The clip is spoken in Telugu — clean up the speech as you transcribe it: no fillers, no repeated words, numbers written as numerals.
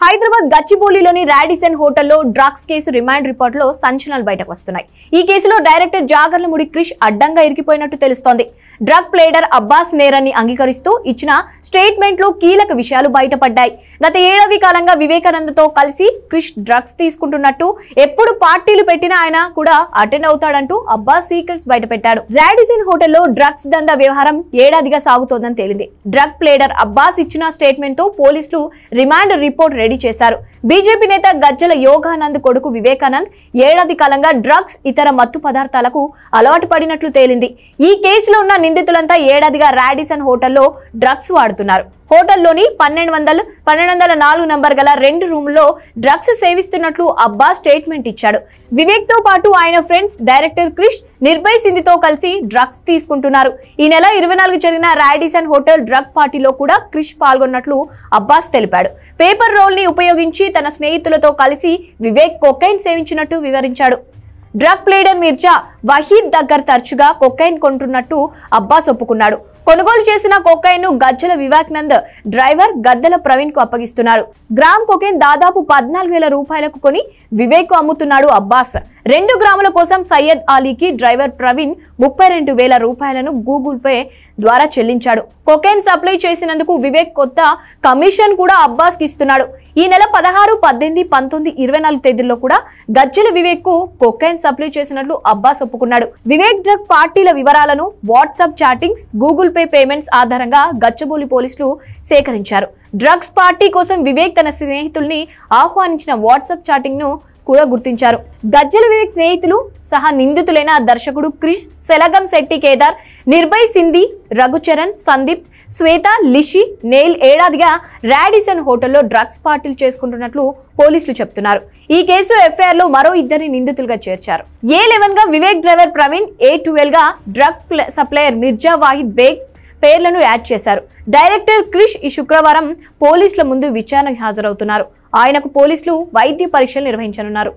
హైదరాబాద్ గచ్చిబౌలిలోని రాడిసన్ హోటల్లో డ్రగ్స్ కేసు రిమాండ్ రిపోర్టులో సంచలనాలు బయటకు వస్తున్నాయి. ఈ కేసులో డైరెక్టర్ జాగర్లముడి క్రిష్ అడ్డంగా ఇరికిపోయినట్టు తెలుస్తోంది. డ్రగ్ ప్లేడర్ అబ్బాస్ నేరాన్ని అంగీకరిస్తూ ఇచ్చిన స్టేట్మెంట్ లో కీలక విషయాలు బయటపడ్డాయి. గత ఏడాది కాలంగా వివేకానందతో కలిసి క్రిష్ డ్రగ్స్ తీసుకుంటున్నట్టు, ఎప్పుడు పార్టీలు పెట్టినా ఆయన కూడా అటెండ్ అవుతాడంటూ అబ్బాస్ సీక్రెట్స్ బయటపెట్టాడు. రాడిసన్ హోటల్లో డ్రగ్స్ దందా వ్యవహారం ఏడాదిగా సాగుతోందని తేలింది. డ్రగ్ ప్లేడర్ అబ్బాస్ ఇచ్చిన స్టేట్మెంట్ తో పోలీసులు రిమాండ్ రిపోర్ట్ రెడీ చేశారు. బీజేపీ నేత గజ్జల యోగానంద్ కొడుకు వివేకానంద్ ఏడాది కాలంగా డ్రగ్స్, ఇతర మత్తు పదార్థాలకు అలవాటు పడినట్లు తేలింది. ఈ కేసులో ఉన్న నిందితులంతా ఏడాదిగా రాడిసన్ హోటల్లో డ్రగ్స్ వాడుతున్నారు. హోటల్లోని 1204 నంబర్ గల 2 రూమ్లో డ్రగ్స్ సేవిస్తున్నట్లు అబ్బాస్ స్టేట్మెంట్ ఇచ్చాడు. వివేక్ తో పాటు ఆయన ఫ్రెండ్స్ డైరెక్టర్ క్రిష్, నిర్భయ్ సింధితో కలిసి డ్రగ్స్ తీసుకుంటున్నారు. ఈ నెల 24 జరిగిన రాడిసన్ హోటల్ డ్రగ్ పార్టీలో కూడా క్రిష్ పాల్గొన్నట్లు అబ్బాస్ తెలిపాడు. పేపర్ రోల్ ని ఉపయోగించి తన స్నేహితులతో కలిసి వివేక్ కొకైన్ సేవించినట్టు వివరించాడు. డ్రగ్ ప్లేడర్ మిర్జా వహీద్ దగ్గర తరచుగా కొకైన్ కొంటున్నట్టు అబ్బాస్ ఒప్పుకున్నాడు. కొనుగోలు చేసిన కొకైన్ ను గజ్జల వివేకానంద్ డ్రైవర్ గద్దల ప్రవీణ్ కు అప్పగిస్తున్నారు. గ్రామ్ కొకైన్ దాదాపు 14,000 రూపాయలకు కొని వివేక్ కు అమ్ముతున్నాడు అబ్బాస్. 2 గ్రాముల కోసం సయ్యద్ అలీకి డ్రైవర్ ప్రవీణ్ 32,000 రూపాయలను గూగుల్ పే ద్వారా చెల్లించాడు. కొకైన్ సప్లై చేసినందుకు వివేక్ కొత్త కమిషన్ కూడా అబ్బాస్ కి ఇస్తున్నాడు. ఈ నెల 16, 18, 19, 24 తేదీల్లో కూడా గజ్జల వివేక్ కు కొకైన్ సప్లై చేసినట్లు అబ్బాస్ ఒప్పుకున్నాడు. వివేక్ డ్రగ్ పార్టీల వివరాలను WhatsApp chattings, Google pay payments ఆధారంగా గచ్చిబౌలి పోలీసులు సేకరించారు. డ్రగ్స్ పార్టీ కోసం వివేక్ తన స్నేహితుల్ని ఆహ్వానించిన వాట్సాప్ చాటింగ్ ను కూడా గుర్తించారు. గజ్జల వివేక్ స్నేహితులు సహా నిందితులైన దర్శకుడు క్రిష్, సెలగం శెట్టి కేదార్, నిర్భయ్ సింధి, రఘుచరణ్, సందీప్, శ్వేత, లిషి, నెయిల్ ఏడాదిగా రాడిసన్ హోటల్లో డ్రగ్స్ పార్టీలు చేసుకుంటున్నట్లు పోలీసులు చెప్తున్నారు. ఈ కేసు ఎఫ్ఐఆర్ లో మరో 2 నిందితులుగా చేర్చారు. A11 గా వివేక్ డ్రైవర్ ప్రవీణ్, A12 గా డ్రగ్ సప్లయర్ మిర్జా వాహిద్ బేగ్ పేర్లను యాడ్ చేశారు. డైరెక్టర్ క్రిష్ ఈ శుక్రవారం పోలీసుల ముందు విచారణకు హాజరవుతున్నారు. ఆయనకు పోలీసులు వైద్య పరీక్షలు నిర్వహించనున్నారు.